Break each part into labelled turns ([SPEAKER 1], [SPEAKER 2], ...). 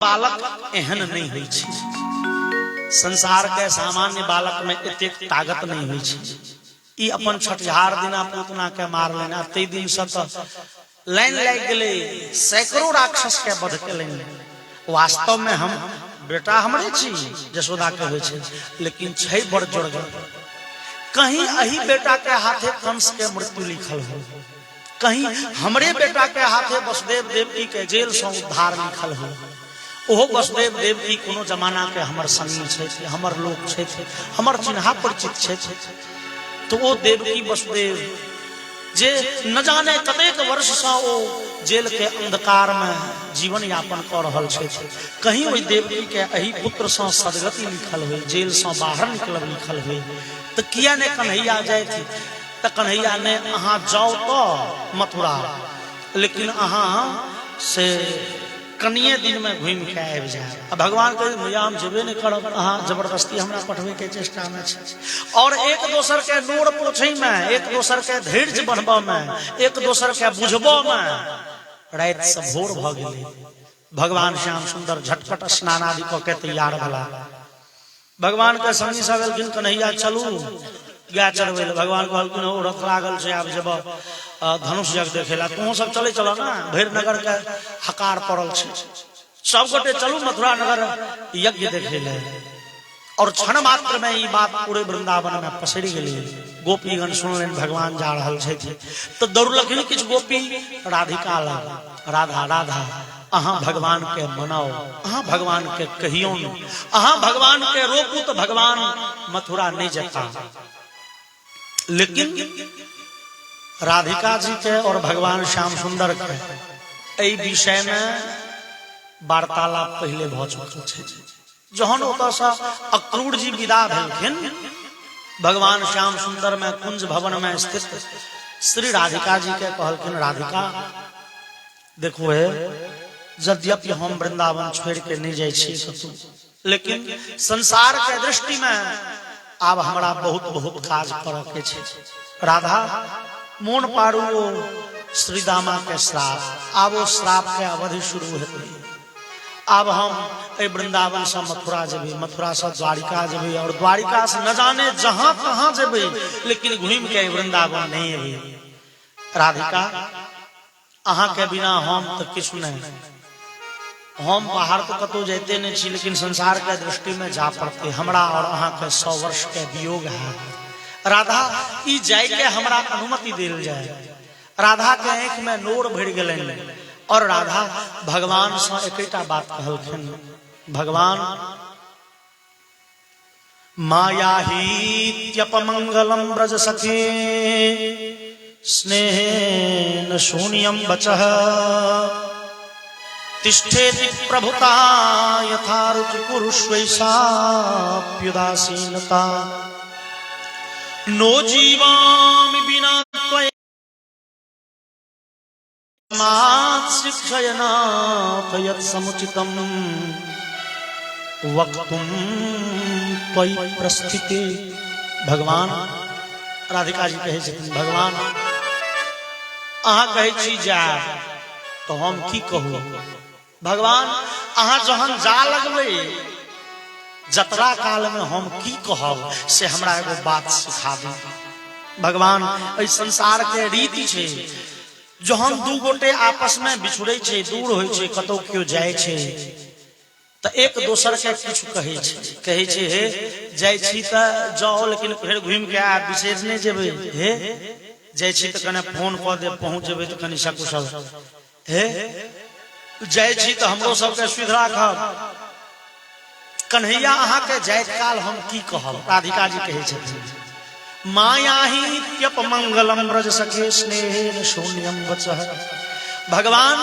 [SPEAKER 1] बालक एहन नहीं होई छै। संसार के सामान्य बालक में एतेक ताकत नहीं होई छै। ई अपन छठिहार दिना पूतना के मार लेना, ते दिन से तो लाइन लग गेले, सैकड़ों राक्षस के वध के लाइन। वास्तव में हम बेटा हमरे छी, जशोदा के होय छै, लेकिन छै बड़ जोरगर। कहीं अही बेटा के हाथे कंस के मृत्यु लिखल हो, कहीं हमरे बेटा के हाथे वसुदेव देवकी के जेल से उद्धार लिखल हो। ओहो वसुदेव देवकी कोनो जमाना के हमर संगी छै, हमर लोक छै, हमर चिन्हा परिचित छै। तो वो देवकी वसुदेव जे न जाने कतेक वर्ष से ओ जेल के अंधकार में जीवन यापन कर रहल छै, कहीं ओई देवकी के अही पुत्र से सदगति लिखल हो, जेल से बाहर निकलब लिखल हो। तो किया ने कन्हैया जाए थी, तो कन्हैया ने अहाँ जाओ तो मथुरा, लेकिन अहाँ से कनिए दिन में घूम के आबि जाए। अब भगवान कहे भैया हम जेबे नहीं करब, अहाँ जबरदस्ती हमरा पठवे के चेष्टा में छै। और एक दोसर के नोर पोछे में, एक दोसर के धैर्य बनबा में, एक दोसर के बुझबा में रात से भोर भ गेलै। भगवान श्याम सुंदर झटपट स्नान आदि क के तैयार भेला। भगवान के संगी सब एलखिन, कन्हैया चलू गाय चरबै ले। भगवान कहलखिन ओ रथ लागल छै, आब जब धनुष जग देखेला, तुम सब चले चलो ना, भैर नगर के हकार पड़ल छै, सब गोटे चलू मथुरा नगर यज्ञ देखे ले। और क्षण मात्र में ये बात पूरे वृंदावन में पसरी गेली। गोपीगण सुनलेन भगवान जा रहल छै, तो दौड़लखिन किछ गोपी राधिका लग, राधा राधा अहाँ भगवान के मनाओ, अहाँ भगवान के कहियो, अहाँ भगवान के रोकू तो भगवान मथुरा नहीं जता। लेकिन राधिका जी के और भगवान श्याम सुंदर के एहि विषय में वार्तालाप पहले भ चुकल छै। जहन ओतऽ से अक्रूर जी विदा भेलखिन, भगवान श्याम सुंदर में कुंज भवन में स्थित श्री राधिका जी के कहलखिन, राधिका देखो है, यद्यपि हम वृंदावन छोड़ के नहीं जाए छी कतौ, लेकिन संसार के दृष्टि में आब हमरा बहुत बहुत काज करऽ के छै। राधा मोन पारू श्री दामा के श्राप, आब वो श्राप के अवधि शुरू हेतै। अब हम ए वृंदावन से मथुरा जेबै, मथुरा से द्वारिका जेबै, और द्वारिका से न जाने जहां कहां जेबै, लेकिन घूम के वृंदावन नहीं एबै। राधिका अहाँ के बिना हम तो किछु नहीं, हम बाहर तो कतौ जाते नहीं छी, लेकिन संसार के दृष्टि में जा पड़ते। हमरा और अहाँ के 100 वर्ष के वियोग है। राधा ई जाय के हमरा अनुमति देल जाए। राधा के आंख में नोर भर गेलैन, और राधा भगवान से एकटा बात कहलखिन, भगवान मायाहीत्यपमंगलम ब्रज सखे स्नेहेन शून्यम वचः तिष्ठेति प्रभुता यथा रुचि कुरुष्वैषाप्युदासीनता नो जीवामि बिना त्वया शिक्षयनाथ यत्समुचितं वक्तुं त्वयि प्रस्थिते। भगवान राधिका जी कहे छथिन, भगवान अहाँ कहे छी जा तो हम की कहू। भगवान अहाँ जहन जा लगबै जतरा काल में हम की कहब, से हमरा एगो बात सिखा दी। भगवान इस संसार के रीति छै, जहन दू गोटे आपस में बिछुड़े छै, दूर होय छै, कतौ क्यों जाय छै, तो एक दोसर के कुछ कहे छै हे जाय छी त जाओ, लेकिन फिर घूम के आ विशेष नहीं जेबै, हे जाय छी त कने फोन क दे, पहुंच जेबै त कनी सकुशल, हे जाय छी त हमरो सबके सुध राखब। कन्हैया अहाँ के जायत काल हम की कहब। राधिका जी कहे छथिन, मायाहीत्यपमंगलम ब्रज सखे स्नेहेन शून्यम वचः। भगवान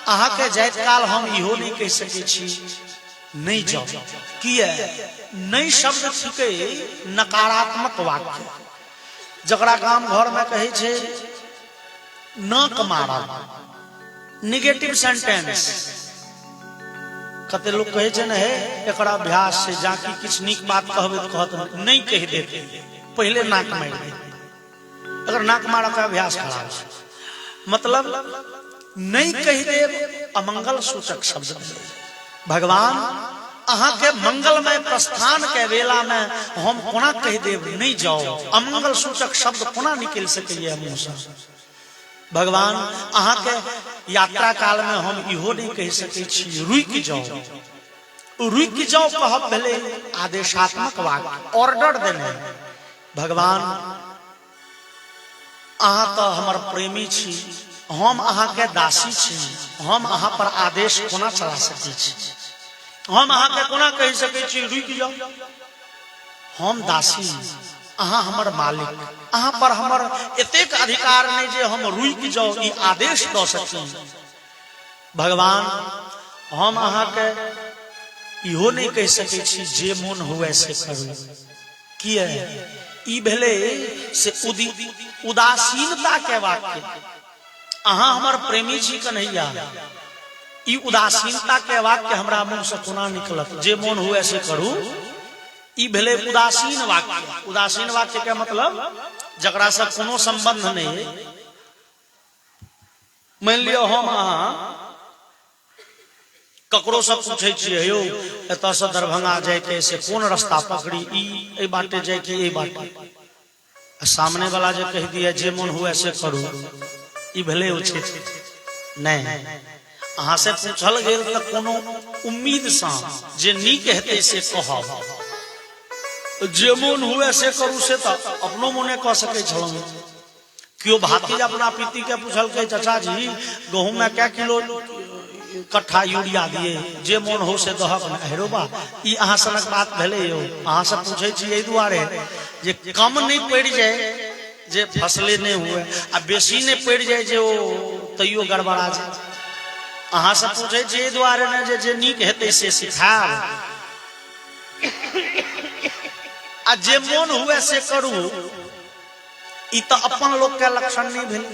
[SPEAKER 1] अहाँ के जायत काल हम इहो नहीं कह सके छी नहीं जाओ। किया नहीं शब्द छिके नकारात्मक वाक्य, जकरा गाम घर में कहे छे न कमारा, निगेटिव सेंटेंस। कते लोग कहे छे न हे एकरा अभ्यास से जाकी किछ नीक बात कहबे तो कहत नहीं कह देते, पहले नाक मार दे। अगर नाक मारा का अभ्यास खराब, मतलब नहीं कह दे अमंगल सूचक शब्द। भगवान अहाँ के मंगलमय प्रस्थान के वेला में हम कोना कह देव नहीं जाओ, अमंगल सूचक शब्द कोना निकल सके मुँह से। भगवान अहाँ के यात्रा काल में हम इहो नहीं कह सके छी रुक जाओ। रुक जाओ कहब भले आदेशात्मक वाक्य, ऑर्डर देने। भगवान अहाँ तो हमर प्रेमी छी, हम अहाँ के दासी छी, हम अहाँ पर आदेश कोना चला सके छी, हम अहाँ के कोना कह सके छी रुक जाओ। हम दासी, अहाँ हमर मालिक, अहाँ पर हमर एतेक अधिकार नहीं जे हम रुक जाओ ई आदेश द सकी। भगवान हम अहाँ के इहो नहीं कह सके छी जे मन हुए से करू। किए ई भेले से उदासीनता के वाक्य। अहाँ हमर प्रेमी छी कन्हैया, ई उदासीनता के वाक्य हमरा मुंह से कोना निकलत, जे मन हुए से करू। ई भेले उदासीन वाक्य। उदासीन वाक्य के मतलब जकरा से कोनो संबंध नहीं। मान लियो हम अहाँ ककरो से पूछे छिए यो एत से दरभंगा जाए के से कोन रास्ता पकड़ी, ई बाटे जाए के ई बाटे, सामने वाला जे कह दिया जे मन हुए से करू, ई भेले उचित नहीं। अहाँ से पूछल गेल त कोनो उम्मीद सा जे नीक हेतै से कहब, जे मन हुए से करू से तो अपनो मने कह सके छलहुँ। क्यों भातीज अपना पीती के पूछल के चाचा जी गहूम में क्या किलो कट्ठा यूरिया दिए, जे मन हो से दहक न। हेरो बा ई अहाँ सनक बात भेले यो। अहाँ से पूछे छी एहि दुआरे जे कम नहीं पड़ जाए जे फसले नहीं हुए, आ बेसी नहीं पड़ जाए जे ओ तैयो गड़बड़ा जाए। अहाँ से पूछे छी एहि दुआरे ने जे नीक हेतै से सिखाब, आ जे मन हुए से करू, ई तो अपन लोग के लक्षण नहीं भेल।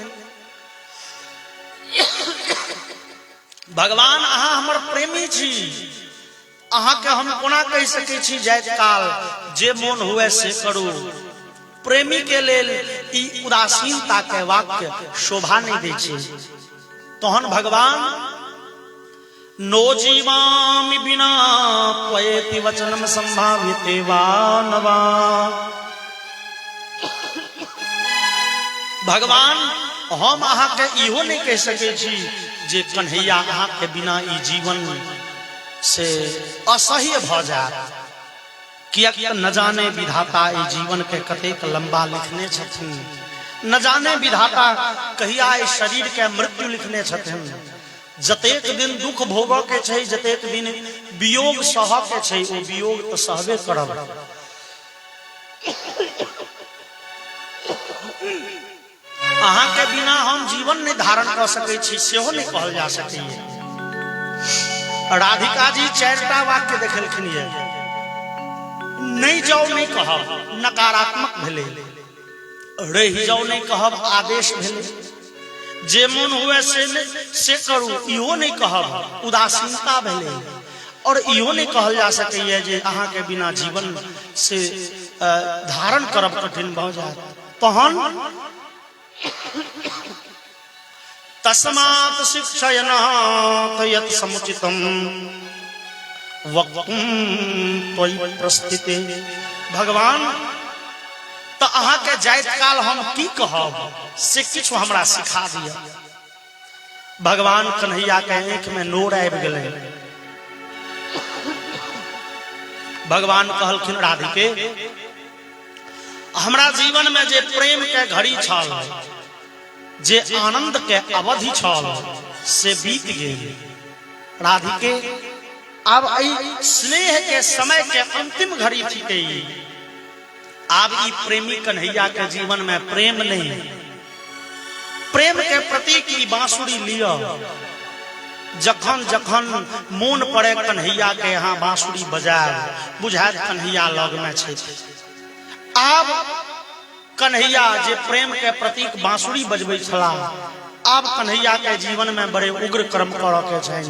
[SPEAKER 1] भगवान अहाँ हमर प्रेमी छी, अहाँ के हम कोना कह सके छी जाइत काल जे मन हुए से करू। प्रेमी के लेल ई उदासीनता के वाक्य शोभा नहीं दे छै। तहन भगवान नो जीवामि बिना त्वयेति वचनम संभाव्यते वा नवा। भगवान हम अहाँ के इहो नहीं कह सके छी जे कन्हैया अहाँ के बिना ई जीवन से असह्य भ जाए। कियाक न जाने विधाता ई जीवन के कतेक लंबा लिखने छथिन, न जाने विधाता कहिया ई शरीर के मृत्यु लिखने छथिन। जतेक दिन दुख भोगऽ के छै, जतेक दिन वियोग सहऽ के छै, ओ वियोग तो सहबे करब। अहाँ के बिना हम जीवन नहीं धारण कर सके छी सेहो नहीं कहल जा सकैए। राधिका जी 4टा वाक्य देखलखिन ये, नहीं जाओ नहीं कहब नकारात्मक भेले, रह जाओ नहीं कहब आदेश भेले, जे मन हुए से करू इहो नहीं कहब उदासीनता भेले, और इहो नहीं कहल जा सकैए जे अहाँ के बिना जीवन से धारण करब कठिन भ जाए। तहन तस्मात् शिक्षयनः यत् समुचितं वक्तुं त्वयि प्रस्थिते। भगवान तो अहाँ के जाइत काल हम की कहब से किछु हमरा सिखा दिया। भगवान कन्हैया के आंख में नोर आबि गेलै। भगवान कहलखिन राधिके हमरा जीवन में जे प्रेम के घड़ी छल, जे आनंद के अवधि छल से बीत गेल। राधिके अब स्नेह के समय के अंतिम घड़ी थी। अब ई प्रेमी कन्हैया के जीवन में प्रेम नहीं, प्रेम के प्रतीक ई बांसुरी लियो। जखन जखन मोन पड़े कन्हैया के यहाँ बांसुरी बजाए, बुझात कन्हैया लग में छै। आब कन्हैया जे प्रेम के प्रतीक बांसुरी बजबै छला, आब कन्हैया के जीवन में बड़े उग्र कर्म करऽ के छै।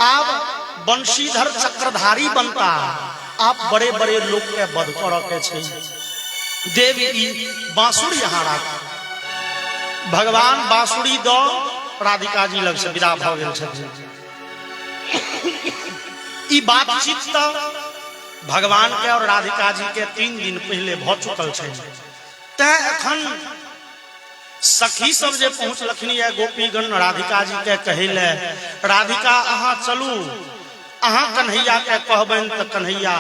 [SPEAKER 1] आब बंशीधर चक्रधारी बनता, आप बड़े बड़े लोग के वध करऽ के छै। देवी ई बांसुरी यहाँ राख। भगवान बांसुरी दो राधिका जी लग से विदा भ गेल छथिन। ई बातचीत तो भगवान के और राधिका जी के 3 दिन पहले भ चुकल छे। तै अखन सखी सब जे पहुंचलखिन या गोपीगण राधिका जी के कहेले, राधिका अहाँ चलू, अहाँ कन्हैया के कहबन त कन्हैया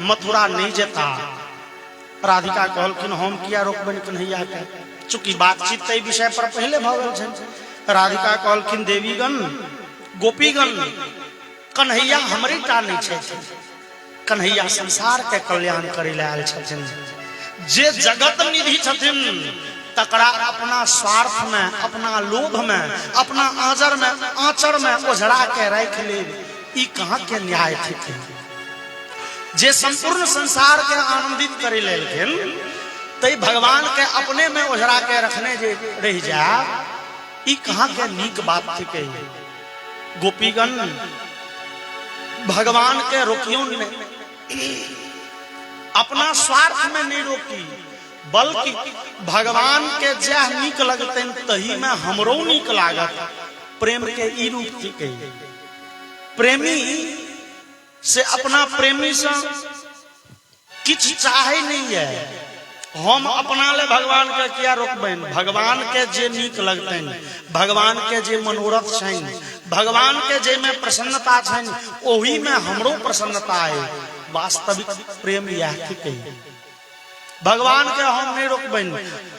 [SPEAKER 1] मथुरा नहीं जेता। राधिका कहलखिन हम किया रोकबन कन्हैया के, चूंकि बातचीत तै विषय पर पहले भ गेल छे। राधिका कहलखिन देवीगण गोपीगण कन्हैया हमरे टा नहीं छे, कन्हैया संसार के कल्याण करे ले आयल छथिन। जे जगत निधि छथिन तकरा अपना स्वार्थ में, अपना लोभ में, अपना आंचर में ओझरा के रख ले, ई कहां के न्याय थे। जे संपूर्ण संसार के आनंदित करे लेलखिन तै भगवान के अपने में ओझरा के रखने जे रह जा, ई कहां के नीक बात थी। गोपीगण भगवान के रोकियों ने अपना स्वार्थ में नहीं रोकी, बल्कि भगवान के जह नीक लगते तही में हमरो नीक लागत। प्रेम के ई रूप थी। प्रेमी से अपना प्रेमी से किछ चाहे नहीं है। हम अपना ले भगवान के किया रोकबेन, भगवान के जे नीक लगते, भगवान के जे मनोरथ छन, भगवान के जे में प्रसन्नता छन, ओही में हमरो प्रसन्नता है। वास्तविक प्रेम यह थी। भगवान के हम नहीं रोकबेन।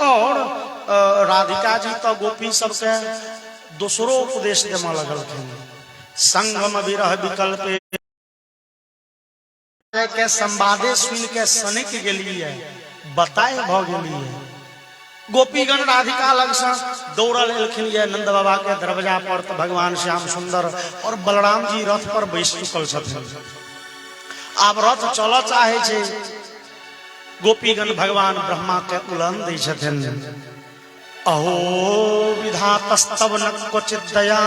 [SPEAKER 1] और राधिका जी तो गोपी सबके दूसरो उपदेश देमा लगलखिन। संगम विरह विकल्प के संवादे सुन के सनिक गेलिए, बताए भ गेलिए। गोपीगण राधिका लग से दौड़ल एलखिन ये नंद बाबा के दरवाजा पर। तो भगवान श्याम सुंदर और बलराम जी रथ पर बैस चुकल छथिन। आब रथ चल चाहे छे। गोपीगण भगवान ब्रह्मा के उलन दै छथिन। अहो विधातस्तव न क्वचित दया,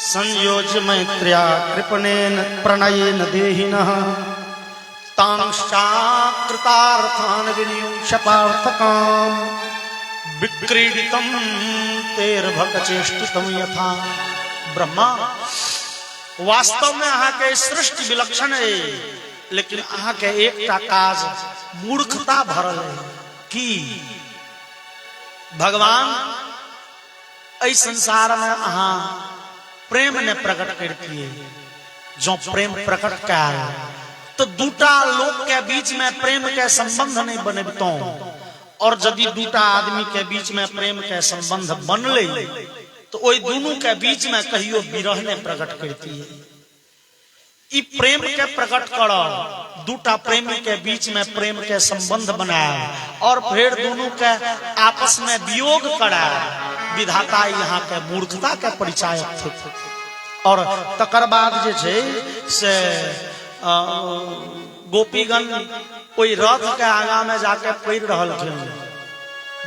[SPEAKER 1] संयोज मैत्र्या कृपणेन प्रणयेन देहिनः, तांश्चाकृतार्थान् विनियुष्यपार्थकाम, विक्रीडितं तेर्भकचेष्टितं यथा। ब्रह्मा वास्तव में अहाँ के सृष्टि विलक्षण है, लेकिन अहाँ के एकटा काज मूर्खता भरल है कि भगवान ऐ संसार में अहाँ प्रेम ने प्रकट करती। जो प्रेम प्रकट कर तो दूटा लोग के बीच में प्रेम के संबंध नहीं बनबितो, और यदि दूटा आदमी के बीच में प्रेम के संबंध बनले तो ओई दोनों के बीच में कहियो विरह ने प्रकट करती है। ई प्रेम के प्रकट करो, दूटा प्रेमी के बीच में प्रेम के संबंध बनाए और फिर दोनों के आपस में वियोग कराए। विधाता यहाँ के मूर्खता के परिचायक थे। और तकर बाद जे छे से गोपीगण कोई रथ के आगा में जाके पैर रहल थे।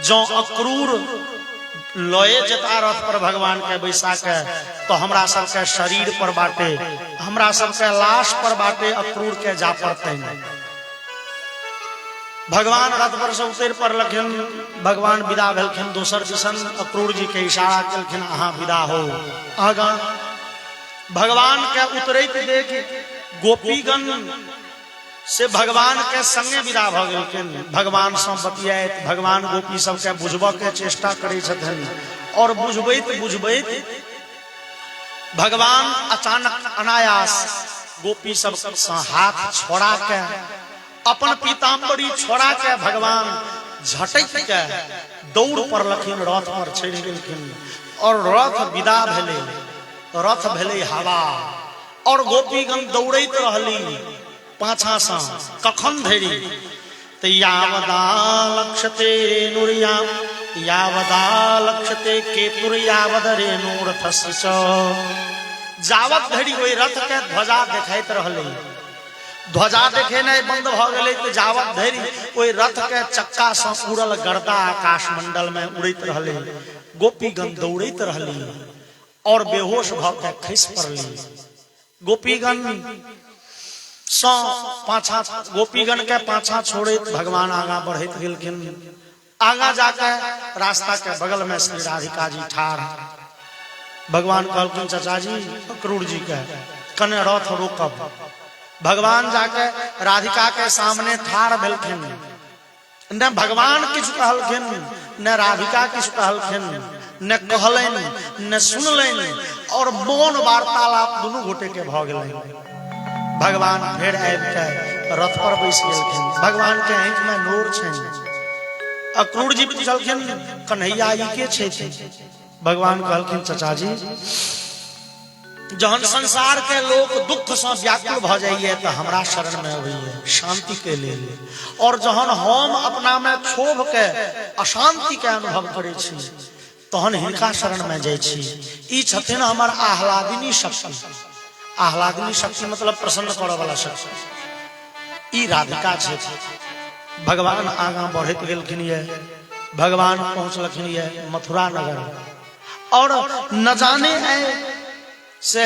[SPEAKER 1] जो अक्रूर लये जता रथ पर भगवान के बैसा के, तो हमरा सबके शरीर पर बाटे, हमरा सबके लाश पर बाटे अक्रूर के जा पड़ते। भगवान रथ पर से उतर पर लखिन। भगवान विदा भेलखिन दोसर दिसन। अक्रूर जी के इशारा केलखिन अहाँ विदा हो आगा। भगवान के उतरैत देख गोपीगण से भगवान के संगे विदा भ गेलखिन। भगवान से बतियात भगवान गोपी सबके बुझबऽ के चेष्टा करै छथिन। और बुझबैत भगवान अचानक अनायास गोपी सब हाथ छोड़ा के, अपन पीताम्बरी छोड़ा के भगवान झटक के दौड़ पर लखिन, रथ पर चढ़ गेलखिन। और रथ विदा भेले, रथ भेले हवा। और गोपीगण दौड़ैत रहली पाछा से। कखन धरि त यावदा लक्ष्यते नुरिया, यावदा लक्ष्यते केतुर यावद रेणुरथस्य। जावत धरि ओई रथ के ध्वजा देखाइत रहले। ध्वजा देखे नहीं बंद भ गेले तो जावत धरि ओई रथ के चक्का से उड़ल गर्दा आकाश मंडल में उड़ैत रहले। गोपीगण दौड़ैत रहली और बेहोश भ के खसि पड़ली। गोपीगण पाछा, गोपीगण के पाछा छोड़े भगवान आगा बढ़त गेलखिन। आगा जाके रास्ता के बगल में श्री राधिका जी ठाड़। भगवान कहलखिन चाचा जी अक्रूर जी के कने रथ रोकब। भगवान जाके राधिका के सामने ठाड़ भेलखिन, न भगवान किछ कहलखिन न राधिका किछ कहलखिन, न कहलन न सुनलन, और मौन वार्तालाप दुनू गोटे के भ गेलन। भगवान फेर आबि के रथ पर बैस गेलखिन। भगवान के आंखि में नोर छनि। अक्रूर जी पूछलखिन कन्हैया ई के छै? भगवान कहलखिन चाचा जी, जहन संसार के लोग दुख से व्याकुल भ जाइए तो हमरा शरण में अबैए शांति के लेल, और जहन हम अपना में क्षोभ के अशांति के अनुभव करे छी तहन हिनका शरण में जाय छी। ई छथिन हमर आह्लादिनी शक्ति। आह्लादिनी शक्ति मतलब प्रसन्न करय वाला शक्ति। ई राधिका छै। भगवान आगा बढ़त गेलखिन ये। भगवान पहुंचलखिन ये मथुरा नगर, और न जाने से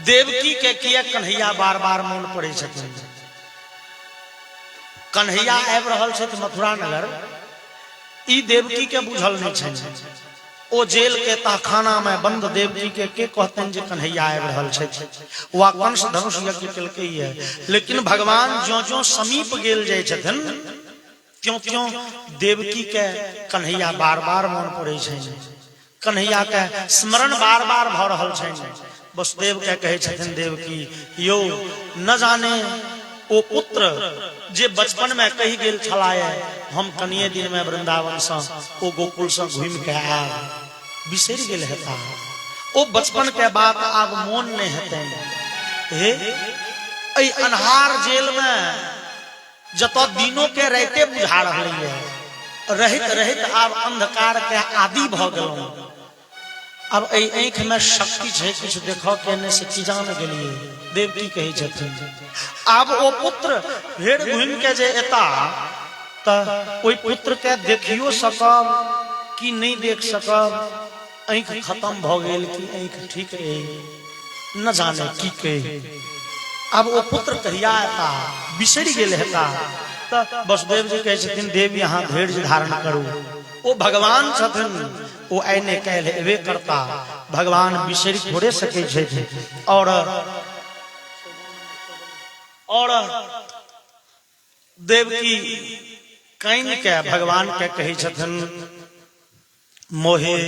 [SPEAKER 1] देवकी के किया कन्हैया बार बार मोन पड़े छथिन। कन्हैया आबि रहल छथि मथुरा नगर, ई देवकी के बुझल नहीं छनि। ओ जेल के तहखाना में बंद देवकी के कहतन जे कन्हैया आबि रहल छथि। वा कंस धनुष यज्ञ केलकै ये, लेकिन भगवान ज्यों ज्यों समीप गेल जाय छथिन त्यों त्यों देवकी के कन्हैया बार बार मोन पड़े छनि। कन्हैया के स्मरण बार बार भ रहल छनि। वसुदेव के कहे छथिन देवकी, यो न जाने ओ पुत्र जे बचपन में कही गेल छलाए हम कनिए दिन में वृंदावन से ओ गोकुल से घूम के आब, बिसरि गेल हेता। ओ बचपन के बात आब मोन नहीं हेतन। हे ऐ अन्हार जेल में जत दिनों के राते बुझा रहलै है, रहित रहित आब अंधकार के आदि भ गेलौं। अब आंख में शक्ति है कुछ देखो के से की जान गेलिए। देवकी कहे छथिन आब ओ पुत्र भेड़ घूम के जे एता त ओई पुत्र के देखियो सकब कि नहीं देख सकब। आंख खत्म भ गेल कि आंख ठीक है न जाने की कहे। अब ओ पुत्र कहिया एता बिसरि गेल हेता। त वसुदेव जी कहे छथिन देव यहाँ धैर्य धारण करू। ओ भगवान छथिन, ओ आइने काल्हि एबे करता। भगवान बिसरि थोड़े सके छथि। और देवकी काइन के भगवान के कहे छथिन मोहे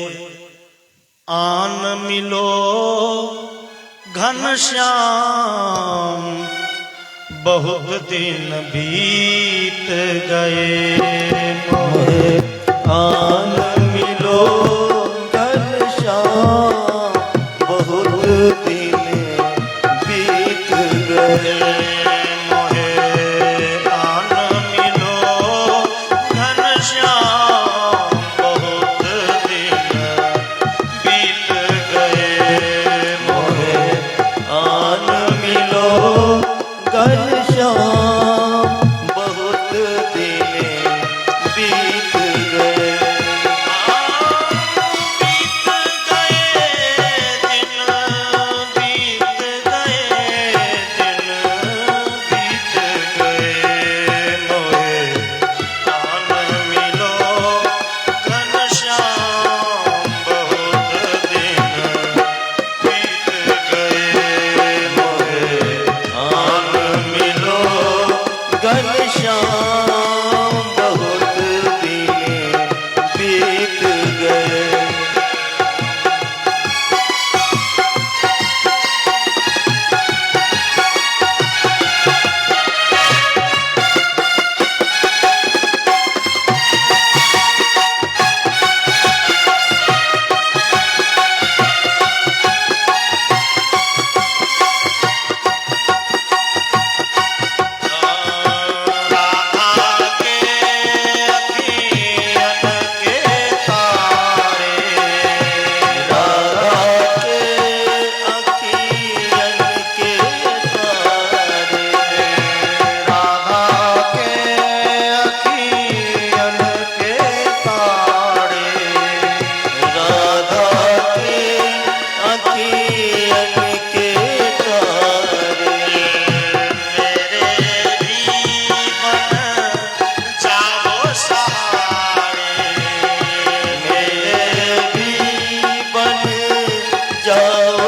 [SPEAKER 1] आन मिलो घनश्याम, बहुत दिन बीत गए। मोहे आन मिलो घनश्याम, बहुत दिन बीत गए। जाओ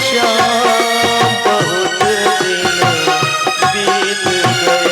[SPEAKER 2] श्याम बहुत दिन बीत गए।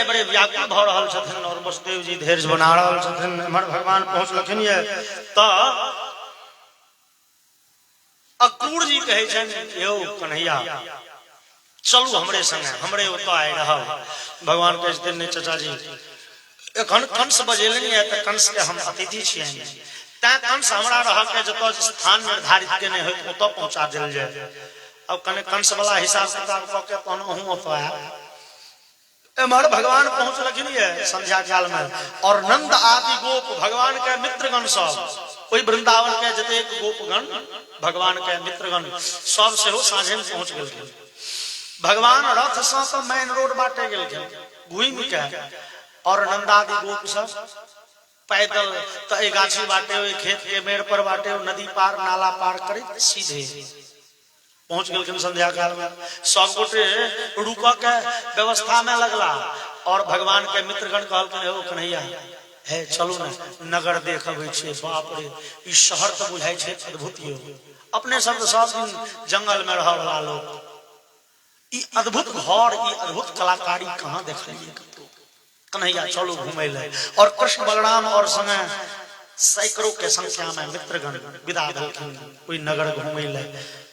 [SPEAKER 1] बड़े व्याकुल भ रहल छथिन और वसुदेव जी धैर्य बना रहल छथिन। हमर भगवान पहुंचलखिन ये त अक्रूर जी कहे छन यौ कन्हैया चलू हमरे संगे, हमरे ओत आए रहब। भगवान कहे छथिन नहीं चाचा जी एखन कंस बजेलनि है त कंस के हम अतिथि छियन, ता कंस हमरा रह के जतो स्थान निर्धारित केने होय ओत पहुंचा देल जाय। अब कने कंस वाला हिसाब किताब क के तहन हूं ओत आया। हमारे भगवान पहुंच लखिन है संध्या काल में और नंद आदि गोप भगवान के मित्रगण सब कोई वृंदावन के जतेक गोपगण भगवान के मित्रगण सब से हो साझे में पहुंच गए। भगवान रथ से तो मेन रोड बाटे गेलखिन घूम के और नंदादि गोप सब पैदल तो एक गाछी बाटे हुए खेत के मेड़ पर बाटे हुए नदी पार नाला पार करे सीधे पहुंच गए। संध्या काल में सब गोटे रुका के व्यवस्था में लगला और भगवान के मित्रगण कहलखिन हो कन्हैया है चलू ना नगर देखबै छे। बाप रे ई शहर तो बुझाई छे अद्भुत यो, अपने सब दिन जंगल में रह वाला लोग ई अद्भुत घर ई अद्भुत कलाकारी कहां देखलिए। कन्हैया चलो घूमे ले और कृष्ण बलराम और संगे सैकड़ों के संख्या में मित्रगण विदा भेलखिन कोई नगर घूमे ले।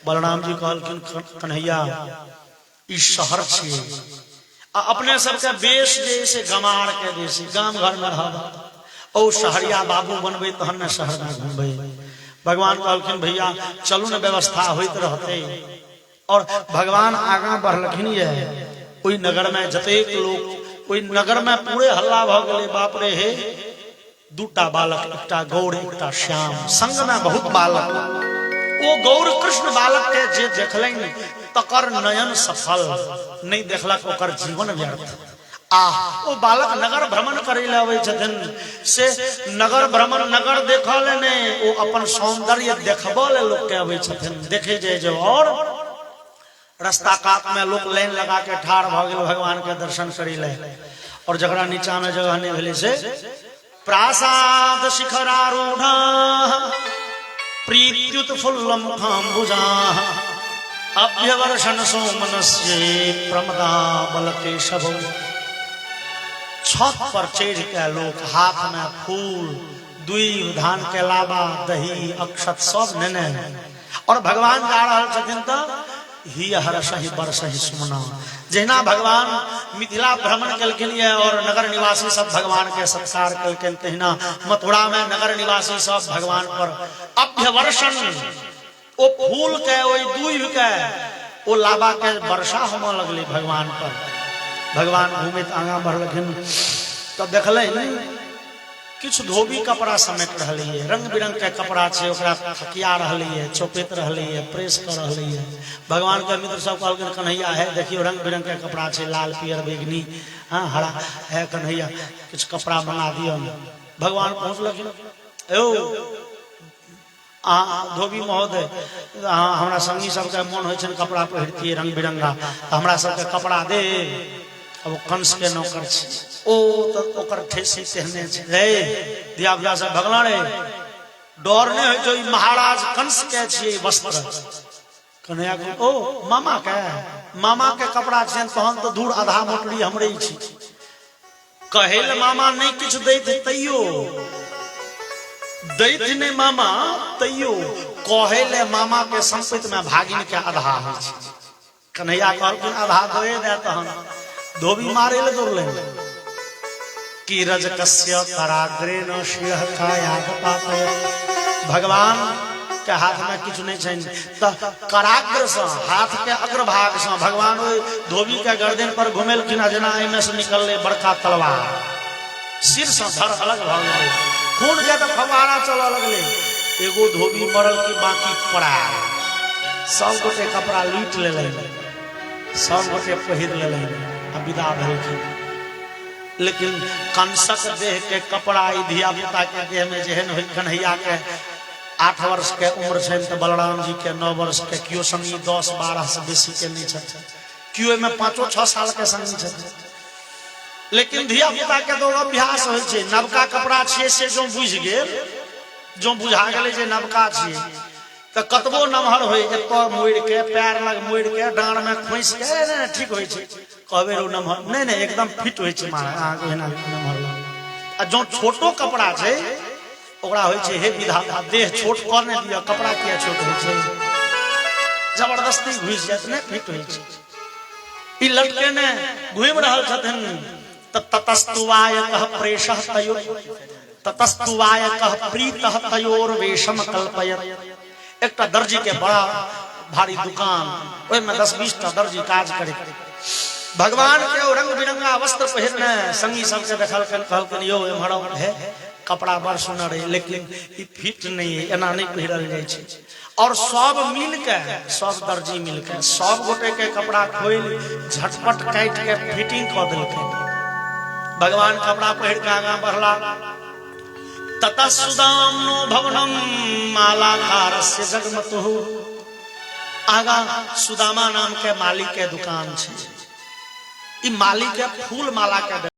[SPEAKER 1] बलराम जी कहलखिन कन्हैया ई शहर छे अपने सबके बेश जैसे गमार के जैसे गांव घर में रहब ओ शहरिया बाबू बनबे तहन न शहर में घूमबे। भगवान कहलखिन भैया चलू न व्यवस्था होइत रहते और भगवान आगा बढ़लखिन ये कोई नगर में जतेक लोग कोई नगर में पूरे हल्ला भ गेले बाप रे हे दूटा बालक एकटा गौर एकटा श्याम संग में बहुत बालक ओ गौर कृष्ण बालक के जे देखलनि तकर नयन सफल नहीं देखलक ओकर जीवन व्यर्थ। ओ बालक नगर भ्रमण करे ले आवे छथिन से नगर भ्रमण नगर देखल ने ओ अपन सौंदर्य देखबो ले लोग के आवे छथिन देखे जे जो और रास्ता कात में लोग लाइन लगा के ठाड़ भ गेल भगवान के दर्शन करी ले और जकरा नीचा में जगह नहीं भेले से प्रासाद शिखरारूढ़ प्रीत्युत्फुल्लम खाम्बुजा अभ्यवर्षण सोमनस्ये प्रमदा बलकेशव। छत पर चढ़ के लोग हाथ में फूल दूब धान के लाबा दही अक्षत सब नेने और भगवान जा रहा छथिन तो ही हरसहि बरसहि सुमना। जहिना भगवान मिथिला भ्रमण कलखिन और नगर निवासी सब भगवान के सत्कार कलखिन तहिना मथुरा में नगर निवासी सब भगवान पर अभ्यवर्षण ओ फूल के ओ दूब के ओ लाबा के वर्षा होने लगली भगवान पर। भगवान घूमित आगा बढ़लखिन तो देखल किछ धोबी कपड़ा समेट रही रंग बिरंग के कपड़ा छे ओकरा थकिया रही है चौपेत रही है प्रेस कर रही है। भगवान के मित्र सब कहलखिन कन्हैया है देखियो रंग बिरंग के कपड़ा छे लाल पियर बैगनी हाँ हरा है कन्हैया कुछ कपड़ा बना दियो। भगवान पहुंचलखिन ओ धोबी महोदय हमरा संगी सबके मन होइ छन कपड़ा पहिरतिए रंग बिरंगा हमरा सबके कपड़ा दे। अब कंस के नौकर छी ओ तो ओकर ठेसी पहने छै रे दिया बुझा से भगला रे डर ने होइ जो महाराज कंस के छिए वस्त्र कन्हैया को ओ मामा के कपड़ा छन तहन तो दूर आधा मोटरी हमरे छी कहेल मामा नहीं कुछ दैत तैयो दैत ने मामा तैयो कहेले मामा के संपत्ति में भागिन के आधा होइ छै। कन्हैया कहलखिन आधा दे दे तहन धोबी मारे ले दौड़ले कि रजकस्य कराग्रे न शिरः कायाग पातय। भगवान के हाथ में कुछ नहीं छन त कराग्र से हाथ के अग्रभाग से भगवान ओइ धोबी के गर्दन पर घुमेलखिन जना एमे से निकलले बड़का तलवार सिर से धड़ अलग भ गेलै खून के तो फवारा चल लगले। एगो धोबी मरल की बाकी पड़ा सब गोटे कपड़ा लूट लेले सब गोटे पहिर लेले विदा भेलखिन। लेकिन कंसक देह के कपड़ा धिया पुता के देह में जेहन हो कन्हैया के 8 वर्ष के उम्र छन तो बलराम जी के 9 वर्ष के कियो संगी 10-12 से बेसी के नहीं छथि कियो में 5-6 साल के संगी छथि। लेकिन धिया पुता के तो अभ्यास होइ छै नवका कपड़ा छिए से जो बुझ गेल जो बुझा गेलै जे नवका छिए तो कतबो नमहर होय एतो मोड़ के पैर लग मोड़ के डांड में खोइस के ने ठीक होय छै कहबे रो नमहर नहीं नहीं एकदम फिट होय छै महाराज आ के ना नमहर आ जो छोटो कपड़ा छै ओकरा होय छै हे विधाता देह छोट कर ने दिया कपड़ा किया छोट होय छै जबरदस्ती घुस जात ने फिट होय छै। ई लटके ने घुम रहल छथिन ततस्तुवायकः प्रेषः तयो ततस्तुवायकः प्रीतः तयोर वेशम कल्पयत्। एक दर्जी के बड़ा भारी दुकान ओय में 10-20 दर्जी काज करे भगवान के रंग बिरंगा वस्त्र पहिरने संगी सबके देखल कहलकन यो एम्हर है कपड़ा बड़ सुंदर है लेकिन ई फिट नहीं है एना नहीं पहिरल जाय छै। और सब मिल के सब दर्जी मिल के सब गोटे के कपड़ा खोल झटपट काट के फिटिंग क देलकै। भगवान कपड़ा पहिर के आगा बढ़ला ततः सुदाम्नो भवनम मालाकारस्य जगमतुः। आगा सुदामा नाम के माली के दुकान छै। ई माली के फूल माला के